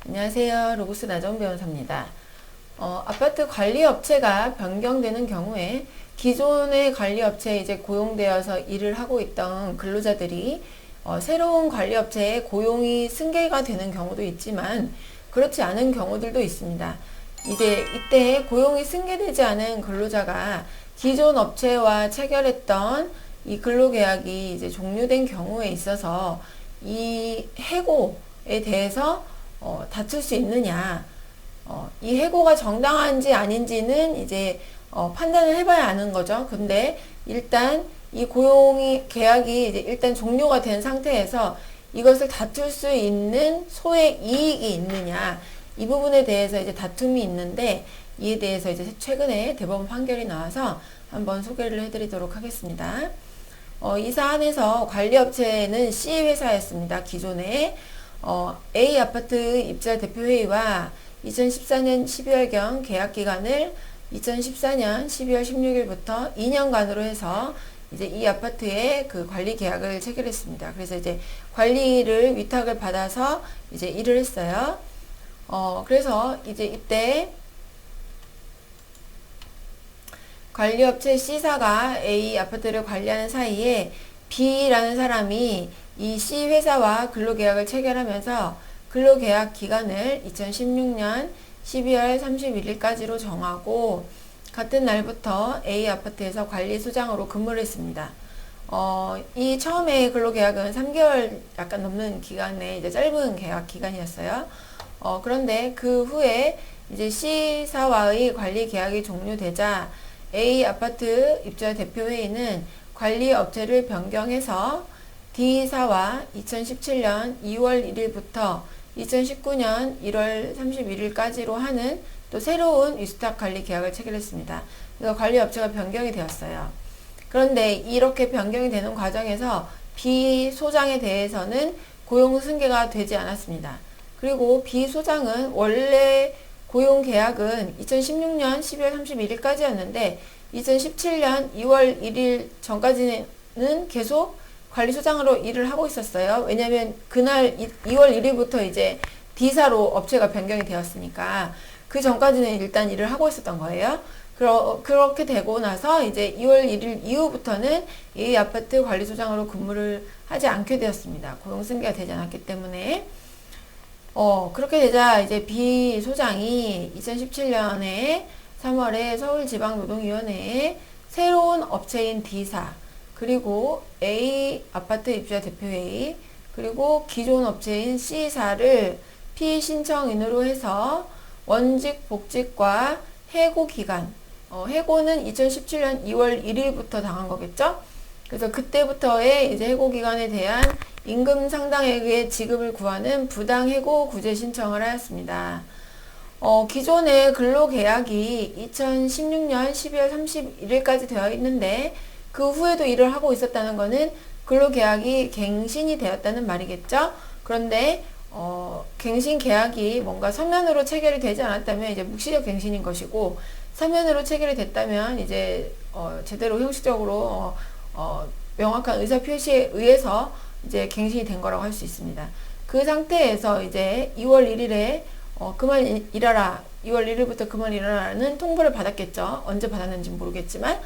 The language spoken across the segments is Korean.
안녕하세요. 로고스 나정 변호사입니다. 아파트 관리업체가 변경되는 경우에 기존의 관리업체에 이제 고용되어서 일을 하고 있던 근로자들이 새로운 관리업체에 고용이 승계가 되는 경우도 있지만 그렇지 않은 경우들도 있습니다. 이제 이때 고용이 승계되지 않은 근로자가 기존 업체와 체결했던 이 근로계약이 이제 종료된 경우에 있어서 이 해고에 대해서 다툴 수 있느냐, 이 해고가 정당한지 아닌지는 이제 판단을 해봐야 아는 거죠. 근데 일단 이 계약이 이제 일단 종료가 된 상태에서 이것을 다툴 수 있는 소액 이익이 있느냐, 이 부분에 대해서 이제 다툼이 있는데 이에 대해서 이제 최근에 대법원 판결이 나와서 한번 소개를 해드리도록 하겠습니다. 이 사안에서 관리업체는 C회사였습니다. 기존에 A 아파트 입주자 대표회의와 2014년 12월경 계약기간을 2014년 12월 16일부터 2년간으로 해서 이제 이 아파트의 그 관리 계약을 체결했습니다. 그래서 이제 관리를 위탁을 받아서 이제 일을 했어요. 그래서 이제 이때 관리업체 C사가 A 아파트를 관리하는 사이에 B라는 사람이 이 C회사와 근로계약을 체결하면서 근로계약 기간을 2016년 12월 31일까지로 정하고 같은 날부터 A 아파트에서 관리소장으로 근무를 했습니다. 이 처음에 근로계약은 3개월 약간 넘는 기간의 이제 짧은 계약 기간이었어요. 그런데 그 후에 이제 C사와의 관리 계약이 종료되자 A 아파트 입주자 대표회의는 관리 업체를 변경해서 D사와 2017년 2월 1일부터 2019년 1월 31일까지로 하는 또 새로운 위탁 관리 계약을 체결했습니다. 그래서 관리 업체가 변경이 되었어요. 그런데 이렇게 변경이 되는 과정에서 B 소장에 대해서는 고용 승계가 되지 않았습니다. 그리고 B 소장은 원래 고용 계약은 2016년 12월 31일까지였는데 2017년 2월 1일 전까지는 계속 관리소장으로 일을 하고 있었어요. 왜냐면 그날 2월 1일부터 이제 D사로 업체가 변경이 되었으니까 그 전까지는 일단 일을 하고 있었던 거예요. 그렇게 되고 나서 이제 2월 1일 이후부터는 이 아파트 관리소장으로 근무를 하지 않게 되었습니다. 고용 승계가 되지 않았기 때문에. 그렇게 되자 이제 B 소장이 2017년에 3월에 서울지방노동위원회에 새로운 업체인 D사, 그리고 A 아파트 입주자 대표회의, 그리고 기존 업체인 C사를 피신청인으로 해서 원직 복직과 해고 기간, 해고는 2017년 2월 1일부터 당한 거겠죠? 그래서 그때부터의 이제 해고 기간에 대한 임금 상당액의 지급을 구하는 부당해고 구제 신청을 하였습니다. 기존의 근로계약이 2016년 12월 31일까지 되어 있는데 그 후에도 일을 하고 있었다는 것은 근로계약이 갱신이 되었다는 말이겠죠. 그런데 갱신 계약이 뭔가 서면으로 체결이 되지 않았다면 이제 묵시적 갱신인 것이고, 서면으로 체결이 됐다면 이제 제대로 형식적으로 명확한 의사 표시에 의해서 이제 갱신이 된 거라고 할 수 있습니다. 그 상태에서 이제 2월 1일에 그만 일하라, 2월 1일부터 그만 일하라는 통보를 받았겠죠. 언제 받았는지 모르겠지만,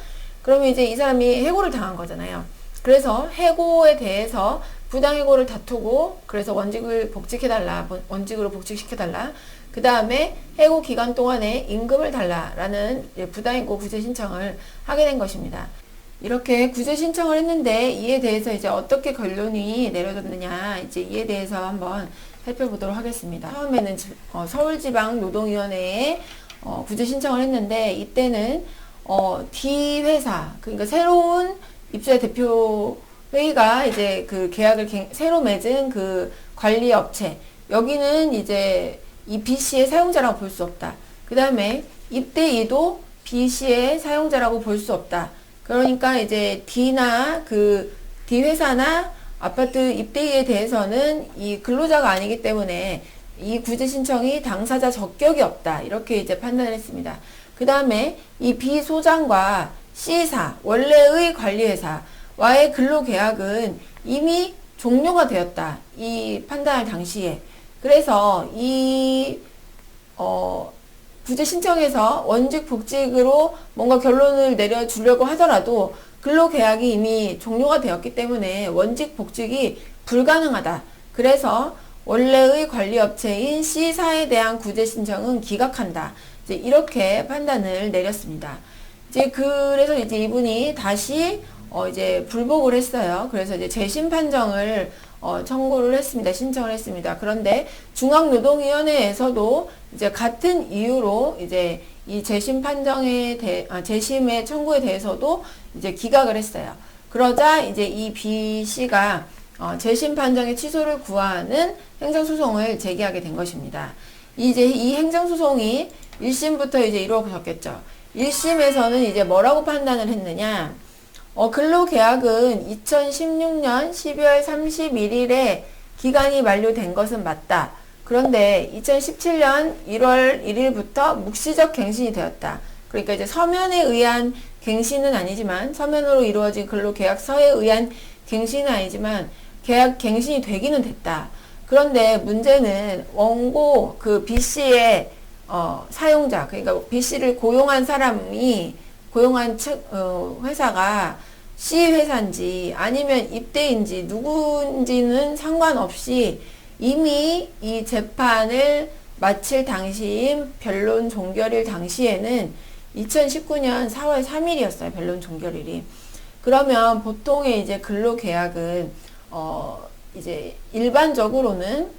그러면 이제 이 사람이 해고를 당한 거잖아요. 그래서 해고에 대해서 부당해고를 다투고, 그래서 원직을 복직해달라, 원직으로 복직시켜달라, 그 다음에 해고 기간 동안에 임금을 달라라는 부당해고 구제 신청을 하게 된 것입니다. 이렇게 구제 신청을 했는데 이에 대해서 이제 어떻게 결론이 내려졌느냐, 이제 이에 대해서 한번 살펴보도록 하겠습니다. 처음에는 서울지방노동위원회에 구제 신청을 했는데 이때는 D회사, 그러니까 새로운 입주자 대표 회의가 이제 그 계약을 새로 맺은 그 관리업체, 여기는 이제 이 B씨의 사용자라고 볼 수 없다. 그 다음에 입대이도 B씨의 사용자라고 볼 수 없다. 그러니까 이제 D회사나 아파트 입대에 대해서는 이 근로자가 아니기 때문에 이 구제 신청이 당사자 적격이 없다. 이렇게 이제 판단을 했습니다. 그 다음에 이 B 소장과 C사, 원래의 관리회사와의 근로계약은 이미 종료가 되었다. 이 판단할 당시에. 그래서 이 구제 신청에서 원직 복직으로 뭔가 결론을 내려주려고 하더라도 근로계약이 이미 종료가 되었기 때문에 원직 복직이 불가능하다. 그래서 원래의 관리업체인 C사에 대한 구제 신청은 기각한다. 이제 이렇게 판단을 내렸습니다. 이제 그래서 이제 이분이 다시 이제 불복을 했어요. 그래서 이제 재심 판정을 청구를 했습니다. 신청을 했습니다. 그런데 중앙노동위원회에서도 이제 같은 이유로 이제 이 재심 판정에 재심의 청구에 대해서도 이제 기각을 했어요. 그러자 이제 이 B 씨가 재심 판정의 취소를 구하는 행정소송을 제기하게 된 것입니다. 이제 이 행정소송이 1심부터 이제 이루어졌겠죠. 1심에서는 이제 뭐라고 판단을 했느냐? 근로계약은 2016년 12월 31일에 기간이 만료된 것은 맞다. 그런데 2017년 1월 1일부터 묵시적 갱신이 되었다. 그러니까 이제 서면에 의한 갱신은 아니지만, 서면으로 이루어진 근로계약서에 의한 갱신은 아니지만 계약 갱신이 되기는 됐다. 그런데 문제는 원고 그 B씨의 사용자, 그러니까 B씨를 고용한 사람이 고용한 회사가 C회사인지 아니면 입대인지 누구인지는 상관없이 이미 이 재판을 마칠 당시인 변론 종결일 당시에는 2019년 4월 3일이었어요. 변론 종결일이. 그러면 보통의 이제 근로계약은 이제 일반적으로는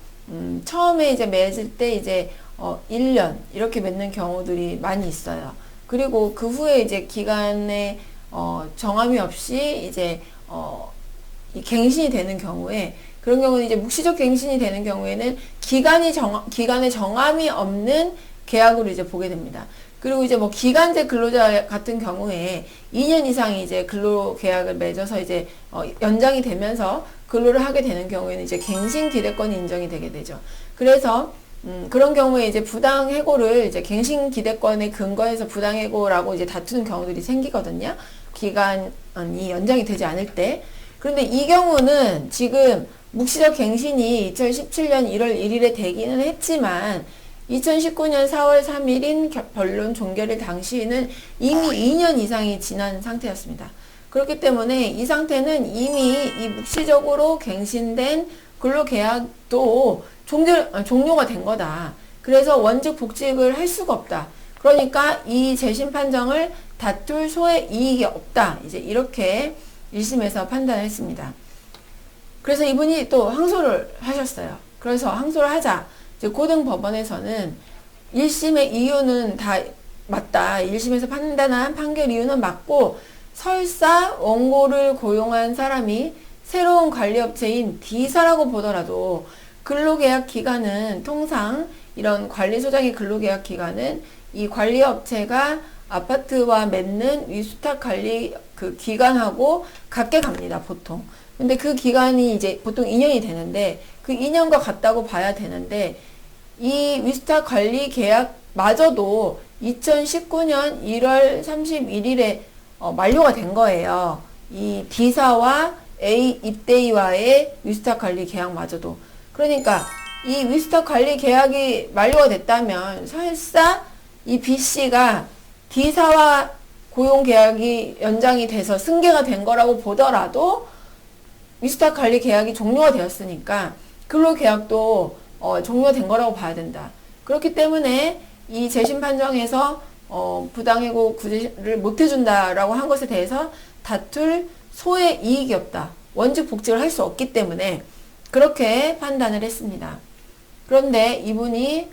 처음에 이제 맺을 때 이제 1년 이렇게 맺는 경우들이 많이 있어요. 그리고 그 후에 이제 기간에 정함이 없이 이제 이 갱신이 되는 경우에, 그런 경우는 이제 묵시적 갱신이 되는 경우에는 기간에 정함이 없는 계약으로 이제 보게 됩니다. 그리고 이제 뭐 기간제 근로자 같은 경우에 2년 이상이 이제 근로계약을 맺어서 이제 연장이 되면서 근로를 하게 되는 경우에는 이제 갱신 기대권이 인정이 되게 되죠. 그래서 그런 경우에 이제 부당해고를 이제 갱신 기대권에 근거해서 부당해고라고 이제 다투는 경우들이 생기거든요. 기간이 연장이 되지 않을 때. 그런데 이 경우는 지금 묵시적 갱신이 2017년 1월 1일에 되기는 했지만 2019년 4월 3일인 변론 종결일 당시에는 이미 2년 이상이 지난 상태였습니다. 그렇기 때문에 이 상태는 이미 이 묵시적으로 갱신된 근로계약도 종료가 된 거다. 그래서 원직 복직을 할 수가 없다. 그러니까 이 재심 판정을 다툴 소의 이익이 없다. 이제 이렇게 1심에서 판단을 했습니다. 그래서 이분이 또 항소를 하셨어요. 그래서 항소를 하자 이제 고등법원에서는 1심의 이유는 다 맞다. 1심에서 판단한 판결 이유는 맞고, 설사 원고를 고용한 사람이 새로운 관리업체인 D사라고 보더라도 근로계약 기간은 통상 이런 관리소장의 근로계약 기간은 이 관리업체가 아파트와 맺는 위수탁 관리 그 기간하고 같게 갑니다, 보통. 근데 그 기간이 이제 보통 2년이 되는데 그 2년과 같다고 봐야 되는데, 이 위수탁 관리 계약마저도 2019년 1월 31일에 만료가 된 거예요. 이 D사와 A 입대위와의 위수탁 관리 계약마저도. 그러니까 이 위수탁 관리 계약이 만료가 됐다면 설사 이 B씨가 D사와 고용 계약이 연장이 돼서 승계가 된 거라고 보더라도 위수탁 관리 계약이 종료가 되었으니까 근로계약도 종료된 거라고 봐야 된다. 그렇기 때문에 이 재심 판정에서 부당해고 구제를 못 해준다라고 한 것에 대해서 다툴 소의 이익이 없다. 원직 복직을 할 수 없기 때문에 그렇게 판단을 했습니다. 그런데 이분이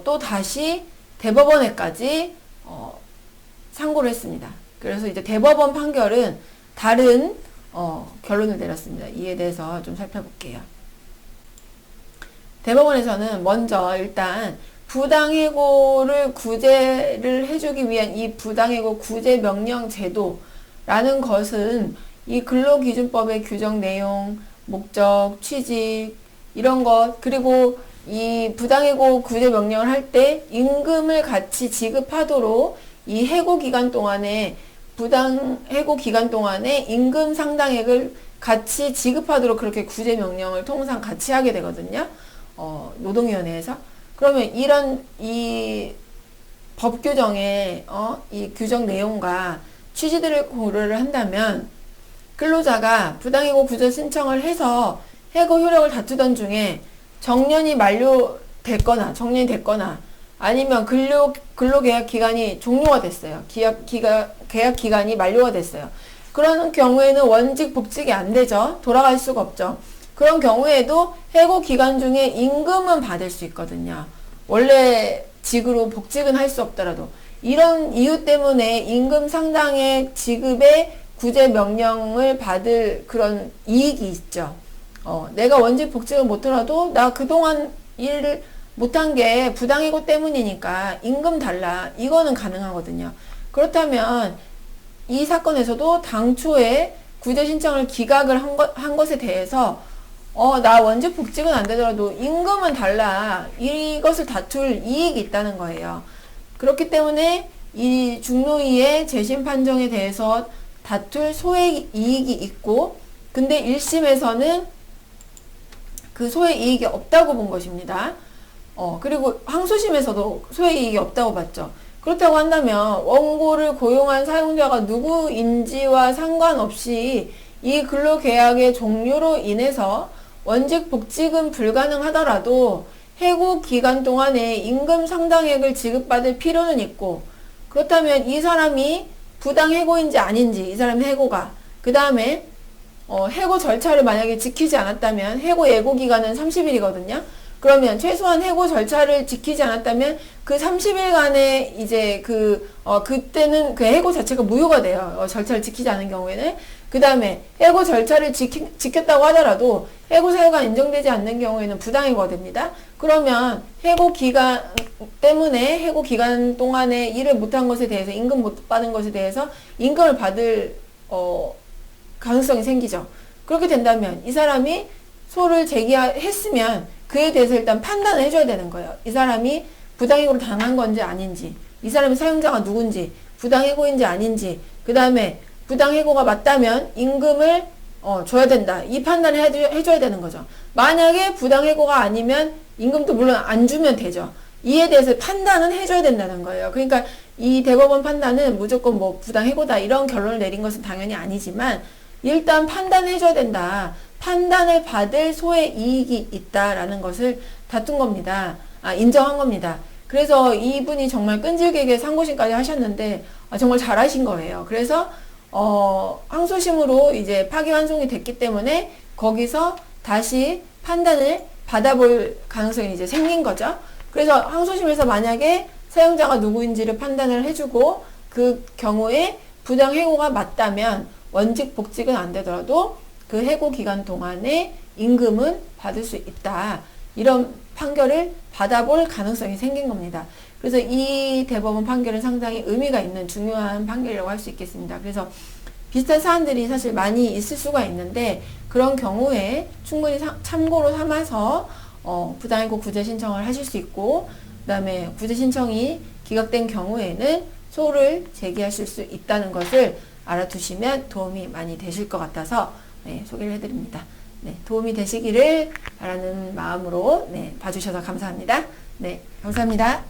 또 다시 대법원에까지 상고를 했습니다. 그래서 이제 대법원 판결은 다른 결론을 내렸습니다. 이에 대해서 좀 살펴볼게요. 대법원에서는 먼저 일단 부당해고를 구제를 해주기 위한 이 부당해고 구제 명령 제도라는 것은 이 근로기준법의 규정 내용, 목적, 취직 이런 것, 그리고 이 부당해고 구제 명령을 할 때 임금을 같이 지급하도록 이 해고 기간 동안에 부당해고 기간 동안에 임금 상당액을 같이 지급하도록 그렇게 구제 명령을 통상 같이 하게 되거든요. 노동위원회에서. 그러면 이런 이 법 규정의 이 규정 내용과 취지들을 고려를 한다면 근로자가 부당해고 구제 신청을 해서 해고 효력을 다투던 중에 정년이 만료됐거나 아니면 근로계약 기간이 종료가 됐어요. 계약 기간이 만료가 됐어요. 그런 경우에는 원직 복직이 안 되죠. 돌아갈 수가 없죠. 그런 경우에도 해고 기간 중에 임금은 받을 수 있거든요. 원래 직으로 복직은 할 수 없더라도. 이런 이유 때문에 임금 상당의 지급의 구제 명령을 받을 그런 이익이 있죠. 내가 원직 복직을 못하더라도 나 그동안 일을 못한 게 부당해고 때문이니까 임금 달라. 이거는 가능하거든요. 그렇다면 이 사건에서도 당초에 구제 신청을 기각을 한 것에 대해서 나 원직 복직은 안 되더라도 임금은 달라. 이것을 다툴 이익이 있다는 거예요. 그렇기 때문에 이 중노위의 재심 판정에 대해서 다툴 소액 이익이 있고, 근데 1심에서는 그 소액 이익이 없다고 본 것입니다. 그리고 항소심에서도 소액 이익이 없다고 봤죠. 그렇다고 한다면 원고를 고용한 사용자가 누구인지와 상관없이 이 근로계약의 종료로 인해서 원직 복직은 불가능하더라도 해고 기간 동안에 임금 상당액을 지급받을 필요는 있고, 그렇다면 이 사람이 부당해고인지 아닌지, 이 사람의 해고가, 그 다음에 해고 절차를 만약에 지키지 않았다면 해고 예고 기간은 30일이거든요. 그러면 최소한 해고 절차를 지키지 않았다면 그 30일간의 이제 그때는 그 해고 자체가 무효가 돼요. 절차를 지키지 않은 경우에는. 그 다음에 해고 절차를 지켰다고 하더라도 해고 사유가 인정되지 않는 경우에는 부당해고가 됩니다. 그러면 해고 기간 때문에 해고 기간 동안에 일을 못한 것에 대해서, 임금 못 받은 것에 대해서 임금을 받을 가능성이 생기죠. 그렇게 된다면 이 사람이 소를 제기했으면 그에 대해서 일단 판단을 해줘야 되는 거예요. 이 사람이 부당해고를 당한 건지 아닌지, 이 사람의 사용자가 누군지, 부당해고인지 아닌지, 그 다음에 부당해고가 맞다면 임금을 줘야 된다. 이 판단을 해줘야 되는 거죠. 만약에 부당해고가 아니면 임금도 물론 안 주면 되죠. 이에 대해서 판단은 해줘야 된다는 거예요. 그러니까 이 대법원 판단은 무조건 뭐 부당해고다 이런 결론을 내린 것은 당연히 아니지만 일단 판단해줘야 된다. 판단을 받을 소의 이익이 있다라는 것을 다툰 겁니다. 인정한 겁니다. 그래서 이분이 정말 끈질기게 상고심까지 하셨는데 정말 잘하신 거예요. 그래서 항소심으로 이제 파기환송이 됐기 때문에 거기서 다시 판단을 받아볼 가능성이 이제 생긴 거죠. 그래서 항소심에서 만약에 사용자가 누구인지를 판단을 해주고 그 경우에 부당해고가 맞다면 원직 복직은 안 되더라도 그 해고 기간 동안에 임금은 받을 수 있다. 이런 판결을 받아볼 가능성이 생긴 겁니다. 그래서 이 대법원 판결은 상당히 의미가 있는 중요한 판결이라고 할 수 있겠습니다. 그래서 비슷한 사안들이 사실 많이 있을 수가 있는데 그런 경우에 충분히 참고로 삼아서 부당해고 구제 신청을 하실 수 있고, 그 다음에 구제 신청이 기각된 경우에는 소를 제기하실 수 있다는 것을 알아두시면 도움이 많이 되실 것 같아서 소개를 해드립니다. 도움이 되시기를 바라는 마음으로 봐주셔서 감사합니다. 감사합니다.